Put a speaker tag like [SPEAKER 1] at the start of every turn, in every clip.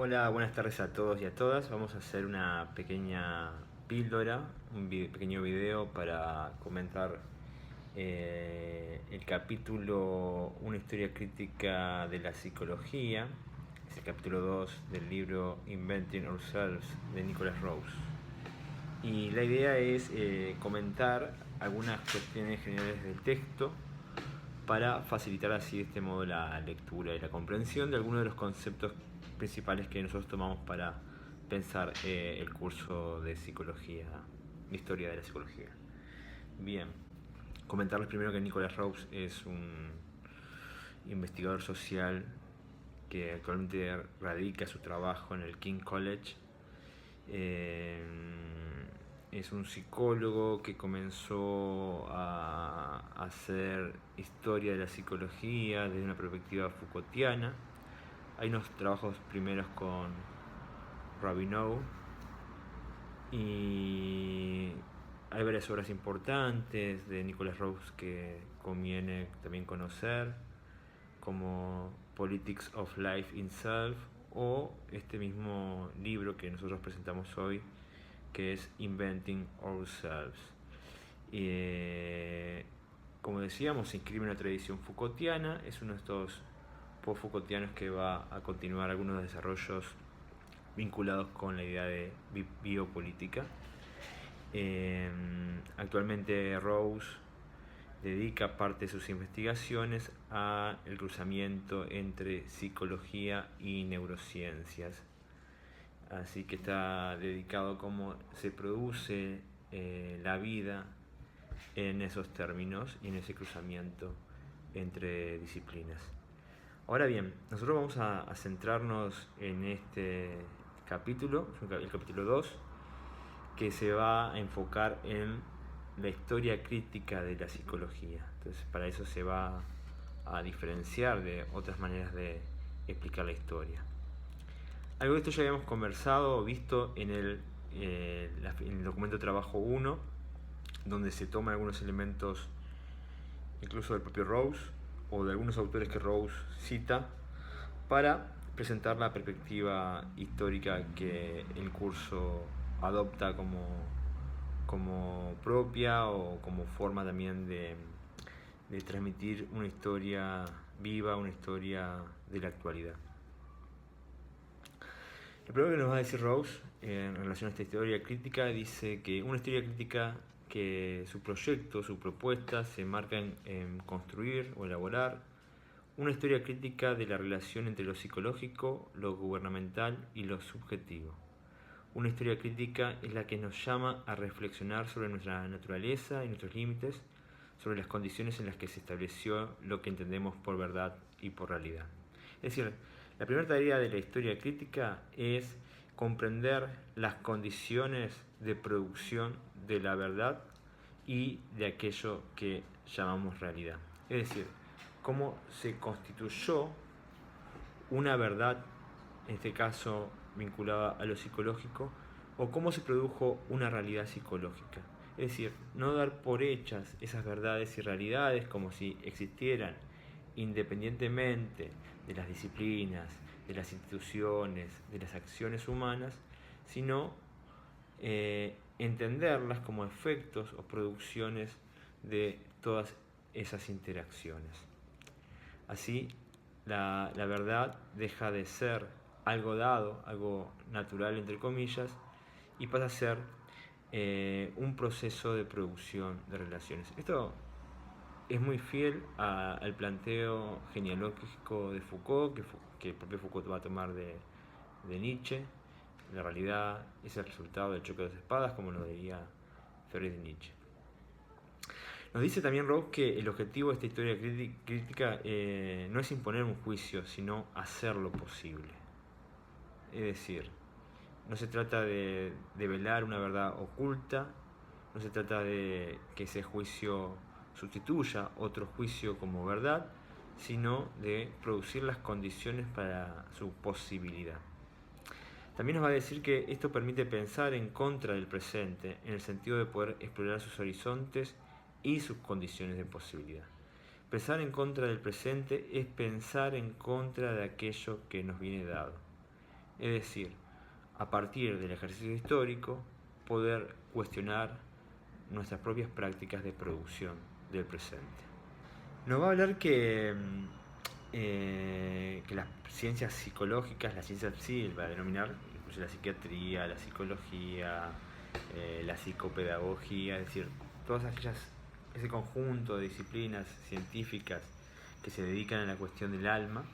[SPEAKER 1] Hola, buenas tardes a todos y a todas. Vamos a hacer una pequeña píldora, pequeño video para comentar el capítulo Una historia crítica de la psicología. Es el capítulo 2 del libro Inventing Ourselves de Nicholas Rose. Y la idea es comentar algunas cuestiones generales del texto para facilitar así de este modo la lectura y la comprensión de algunos de los conceptos principales que nosotros tomamos para pensar el curso de psicología, de historia de la psicología. Bien, comentarles primero que Nicholas Rose es un investigador social que actualmente radica su trabajo en el King College. Es un psicólogo que comenzó a hacer historia de la psicología desde una perspectiva Foucaultiana. Hay unos trabajos primeros con Rabineau y hay varias obras importantes de Nicholas Rose que conviene también conocer, como Politics of Life in Self o este mismo libro que nosotros presentamos hoy, que es Inventing Ourselves. Como decíamos, se inscribe en la tradición Foucaultiana, es uno de estos post-Foucaultianos que va a continuar algunos desarrollos vinculados con la idea de biopolítica. Actualmente Rose dedica parte de sus investigaciones al cruzamiento entre psicología y neurociencias. Así que está dedicado a cómo se produce la vida en esos términos y en ese cruzamiento entre disciplinas. Ahora bien, nosotros vamos a centrarnos en este capítulo, el capítulo 2, que se va a enfocar en la historia crítica de la psicología. Entonces, para eso se va a diferenciar de otras maneras de explicar la historia. Algo de esto ya habíamos conversado o visto en el documento de trabajo 1, donde se toman algunos elementos incluso del propio Rose o de algunos autores que Rose cita para presentar la perspectiva histórica que el curso adopta como propia o como forma también de transmitir una historia viva, una historia de la actualidad. Lo primero que nos va a decir Rose en relación a esta historia crítica, dice que una historia crítica que su proyecto, su propuesta se marca en construir o elaborar una historia crítica de la relación entre lo psicológico, lo gubernamental y lo subjetivo. Una historia crítica es la que nos llama a reflexionar sobre nuestra naturaleza y nuestros límites, sobre las condiciones en las que se estableció lo que entendemos por verdad y por realidad. Es decir, la primera tarea de la historia crítica es comprender las condiciones de producción de la verdad y de aquello que llamamos realidad. Es decir, cómo se constituyó una verdad, en este caso vinculada a lo psicológico, o cómo se produjo una realidad psicológica. Es decir, no dar por hechas esas verdades y realidades como si existieran independientemente de las disciplinas, de las instituciones, de las acciones humanas, sino entenderlas como efectos o producciones de todas esas interacciones. Así, la verdad deja de ser algo dado, algo natural entre comillas, y pasa a ser un proceso de producción de relaciones. Esto es muy fiel al planteo genealógico de Foucault, que el propio Foucault va a tomar de Nietzsche. La realidad es el resultado del choque de dos espadas, como lo diría Friedrich Nietzsche. Nos dice también Rose que el objetivo de esta historia crítica no es imponer un juicio, sino hacerlo posible. Es decir, no se trata de velar una verdad oculta, no se trata de que ese juicio sustituya otro juicio como verdad, sino de producir las condiciones para su posibilidad. También nos va a decir que esto permite pensar en contra del presente, en el sentido de poder explorar sus horizontes y sus condiciones de posibilidad. Pensar en contra del presente es pensar en contra de aquello que nos viene dado. es decir, a partir del ejercicio histórico, poder cuestionar nuestras propias prácticas de producción del presente. Nos va a hablar que las ciencias psicológicas, la ciencia sí, va a denominar incluye la psiquiatría, la psicología, la psicopedagogía, es decir, todas ese conjunto de disciplinas científicas que se dedican a la cuestión del alma,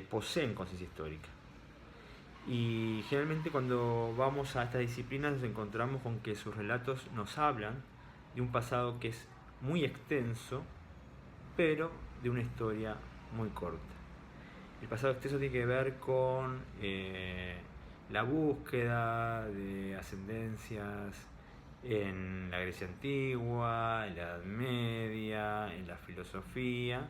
[SPEAKER 1] poseen conciencia histórica. Y generalmente cuando vamos a estas disciplinas nos encontramos con que sus relatos nos hablan de un pasado que es muy extenso, pero de una historia muy corta. El pasado extenso tiene que ver con la búsqueda de ascendencias en la Grecia antigua, en la Edad Media, en la filosofía,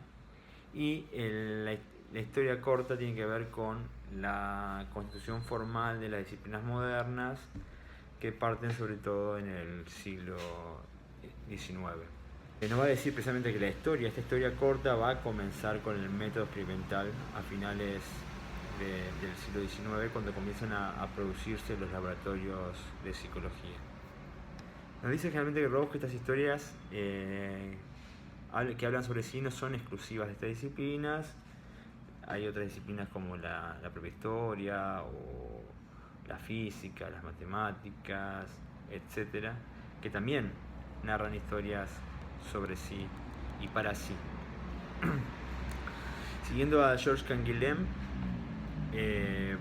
[SPEAKER 1] y la historia corta tiene que ver con la constitución formal de las disciplinas modernas que parten sobre todo en el siglo XIX. Nos va a decir precisamente que esta historia corta va a comenzar con el método experimental a finales del siglo XIX, cuando comienzan a producirse los laboratorios de psicología. Nos dice generalmente que Rawls que estas historias que hablan sobre sí no son exclusivas de estas disciplinas. Hay otras disciplinas como la propia historia o la física, las matemáticas, etcétera, que también narran historias sobre sí y para sí. Siguiendo a Georges Canguilhem,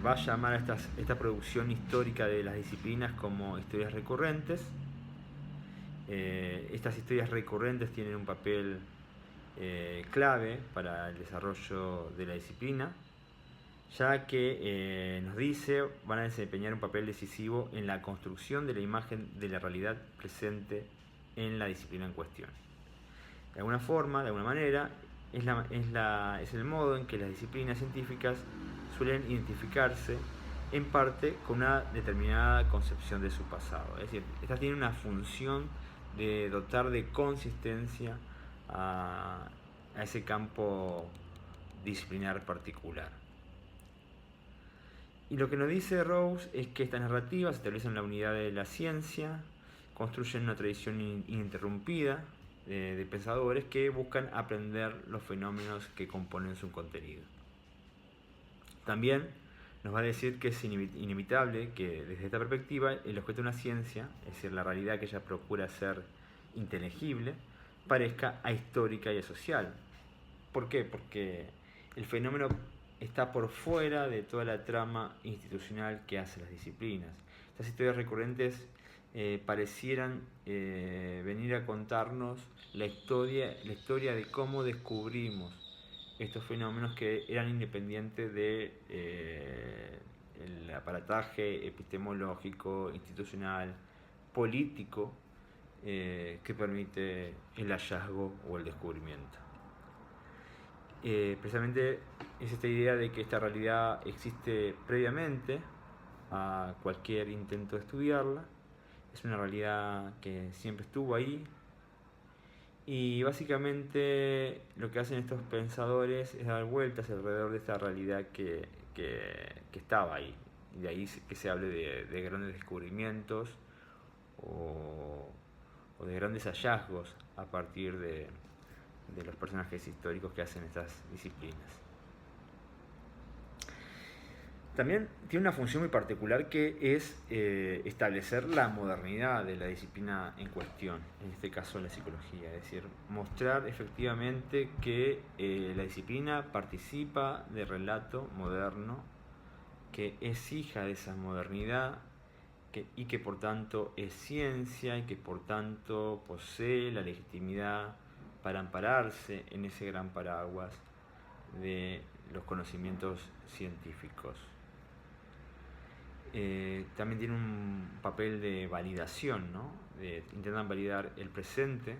[SPEAKER 1] va a llamar a esta producción histórica de las disciplinas como historias recurrentes. Estas historias recurrentes tienen un papel clave para el desarrollo de la disciplina, ya que nos dice van a desempeñar un papel decisivo en la construcción de la imagen de la realidad presente en la disciplina en cuestión. De alguna forma, de alguna manera, es el modo en que las disciplinas científicas suelen identificarse en parte con una determinada concepción de su pasado. Es decir, esta tiene una función de dotar de consistencia a ese campo disciplinar particular. Y lo que nos dice Rawls es que estas narrativas establecen la unidad de la ciencia, construyen una tradición ininterrumpida de pensadores que buscan aprender los fenómenos que componen su contenido. También nos va a decir que es inevitable que desde esta perspectiva el objeto de una ciencia, es decir, la realidad que ella procura ser inteligible, parezca ahistórica y asocial. ¿Por qué? Porque el fenómeno está por fuera de toda la trama institucional que hacen las disciplinas. Estas historias recurrentes parecieran venir a contarnos la historia de cómo descubrimos estos fenómenos que eran independientes del aparataje epistemológico, institucional, político que permite el hallazgo o el descubrimiento. Precisamente es esta idea de que esta realidad existe previamente a cualquier intento de estudiarla. Es una realidad que siempre estuvo ahí, y básicamente lo que hacen estos pensadores es dar vueltas alrededor de esta realidad que estaba ahí, y de ahí que se hable de grandes descubrimientos o de grandes hallazgos a partir de los personajes históricos que hacen estas disciplinas. También tiene una función muy particular que es establecer la modernidad de la disciplina en cuestión, en este caso la psicología, es decir, mostrar efectivamente que la disciplina participa del relato moderno, que es hija de esa modernidad y que por tanto es ciencia y que por tanto posee la legitimidad para ampararse en ese gran paraguas de los conocimientos científicos. También tiene un papel de validación, ¿no? Intentan validar el presente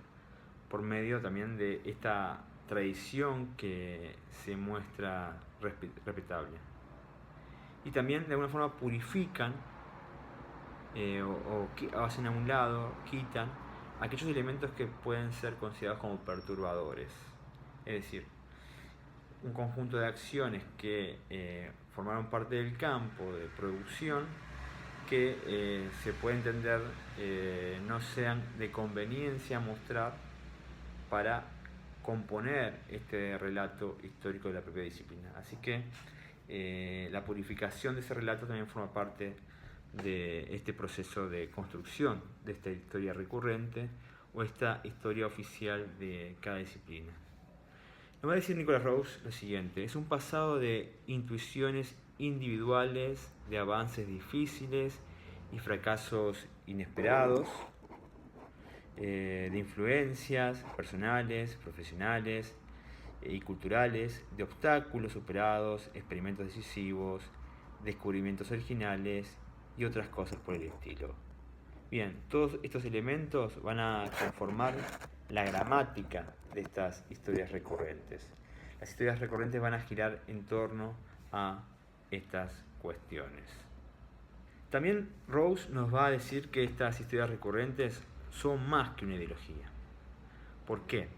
[SPEAKER 1] por medio también de esta tradición que se muestra respetable. Y también de alguna forma purifican o hacen a un lado, quitan aquellos elementos que pueden ser considerados como perturbadores. Es decir, un conjunto de acciones que formaron parte del campo de producción que se puede entender no sean de conveniencia mostrar para componer este relato histórico de la propia disciplina. Así que la purificación de ese relato también forma parte de este proceso de construcción de esta historia recurrente o esta historia oficial de cada disciplina. Nos va a decir Nicholas Rose lo siguiente: es un pasado de intuiciones individuales, de avances difíciles y fracasos inesperados, de influencias personales, profesionales y culturales, de obstáculos superados, experimentos decisivos, descubrimientos originales y otras cosas por el estilo. Bien, todos estos elementos van a conformar la gramática de estas historias recurrentes. Las historias recurrentes van a girar en torno a estas cuestiones. También Rose nos va a decir que estas historias recurrentes son más que una ideología. ¿Por qué?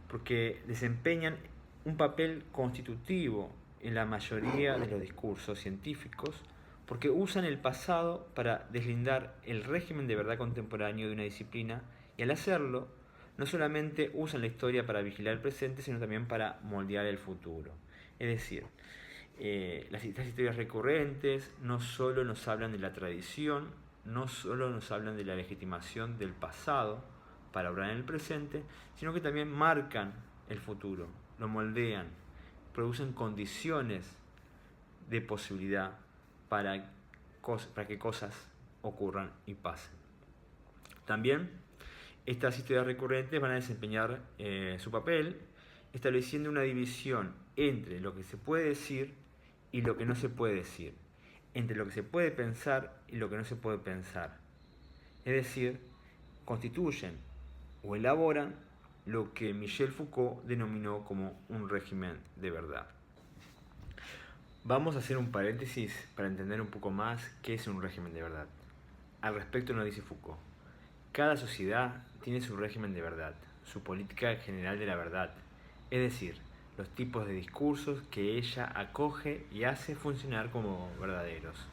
[SPEAKER 1] Porque desempeñan un papel constitutivo en la mayoría de los discursos científicos, porque usan el pasado para deslindar el régimen de verdad contemporáneo de una disciplina, y al hacerlo, no solamente usan la historia para vigilar el presente, sino también para moldear el futuro. Es decir, estas historias recurrentes no solo nos hablan de la tradición, no solo nos hablan de la legitimación del pasado para obrar en el presente, sino que también marcan el futuro, lo moldean, producen condiciones de posibilidad para que cosas ocurran y pasen. También estas historias recurrentes van a desempeñar su papel estableciendo una división entre lo que se puede decir y lo que no se puede decir, entre lo que se puede pensar y lo que no se puede pensar. Es decir, constituyen o elaboran lo que Michel Foucault denominó como un régimen de verdad. Vamos a hacer un paréntesis para entender un poco más qué es un régimen de verdad. Al respecto nos dice Foucault: cada sociedad tiene su régimen de verdad, su política general de la verdad, es decir, los tipos de discursos que ella acoge y hace funcionar como verdaderos,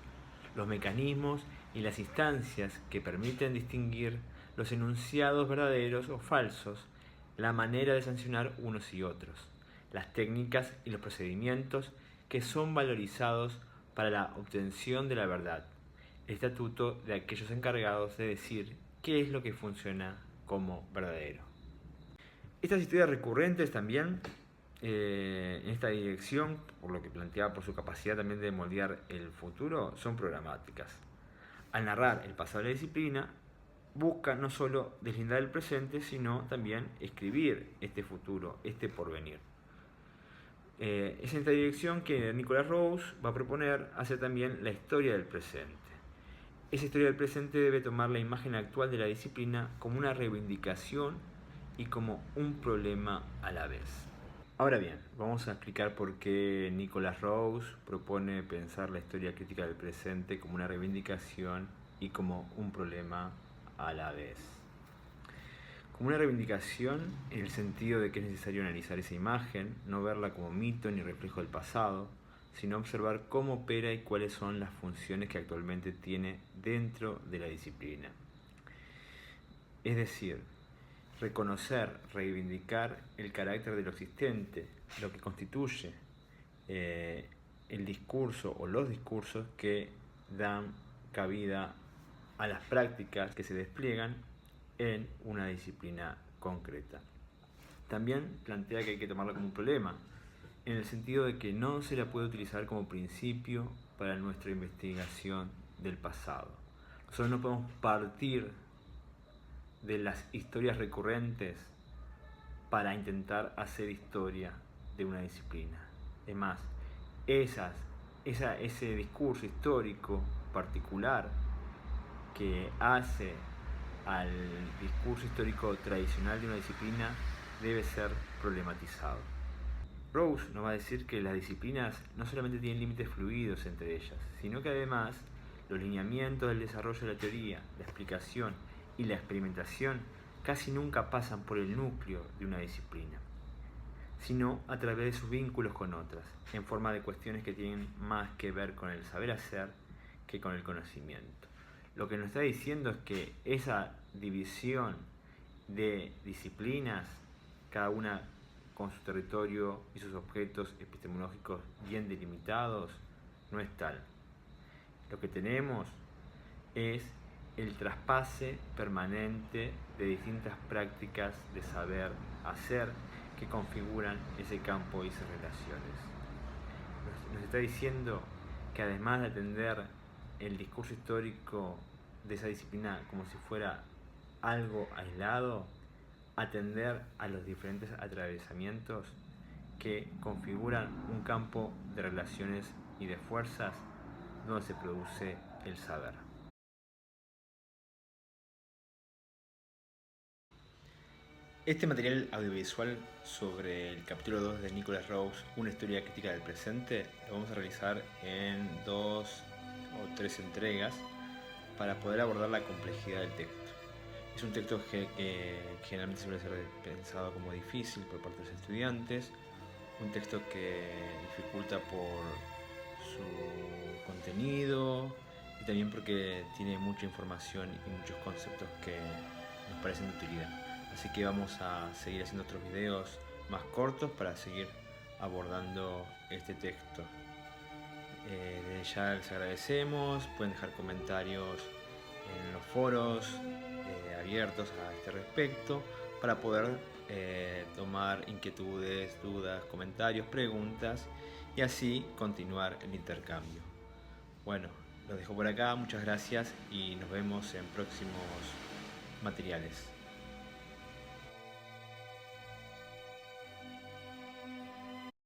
[SPEAKER 1] los mecanismos y las instancias que permiten distinguir los enunciados verdaderos o falsos, la manera de sancionar unos y otros, las técnicas y los procedimientos que son valorizados para la obtención de la verdad, el estatuto de aquellos encargados de decir qué es lo que funciona como verdadero. Estas historias recurrentes también, en esta dirección, por lo que planteaba por su capacidad también de moldear el futuro, son programáticas. Al narrar el pasado de la disciplina, busca no solo deslindar el presente, sino también escribir este futuro, este porvenir. Es en esta dirección que Nicholas Rose va a proponer hacer también la historia del presente. Esa historia del presente debe tomar la imagen actual de la disciplina como una reivindicación y como un problema a la vez. Ahora bien, vamos a explicar por qué Nicholas Rose propone pensar la historia crítica del presente como una reivindicación y como un problema a la vez. Como una reivindicación en el sentido de que es necesario analizar esa imagen, no verla como mito ni reflejo del pasado, sino observar cómo opera y cuáles son las funciones que actualmente tiene dentro de la disciplina. Es decir, reconocer, reivindicar el carácter de lo existente, lo que constituye el discurso o los discursos que dan cabida a las prácticas que se despliegan en una disciplina concreta. También plantea que hay que tomarla como un problema, en el sentido de que no se la puede utilizar como principio para nuestra investigación del pasado. Nosotros no podemos partir de las historias recurrentes para intentar hacer historia de una disciplina. Además, ese discurso histórico particular que hace al discurso histórico tradicional de una disciplina debe ser problematizado. Rose nos va a decir que las disciplinas no solamente tienen límites fluidos entre ellas, sino que además los lineamientos del desarrollo de la teoría, la explicación y la experimentación casi nunca pasan por el núcleo de una disciplina. sino a través de sus vínculos con otras, en forma de cuestiones que tienen más que ver con el saber hacer que con el conocimiento. Lo que nos está diciendo es que esa división de disciplinas, cada una con su territorio y sus objetos epistemológicos bien delimitados, no es tal. Lo que tenemos es el traspase permanente de distintas prácticas de saber hacer que configuran ese campo y esas relaciones. Nos está diciendo que además de atender el discurso histórico de esa disciplina como si fuera algo aislado, atender a los diferentes atravesamientos que configuran un campo de relaciones y de fuerzas donde se produce el saber. Este material audiovisual sobre el capítulo 2 de Nicholas Rouse, una historia crítica del presente, lo vamos a realizar en 2 o 3 entregas para poder abordar la complejidad del texto. Es un texto que generalmente suele ser pensado como difícil por parte de los estudiantes, un texto que dificulta por su contenido y también porque tiene mucha información y muchos conceptos que nos parecen de utilidad. Así que vamos a seguir haciendo otros videos más cortos para seguir abordando este texto. Desde ya les agradecemos, pueden dejar comentarios en los foros abiertos a este respecto para poder tomar inquietudes, dudas, comentarios, preguntas y así continuar el intercambio. Bueno, los dejo por acá, muchas gracias y nos vemos en próximos materiales.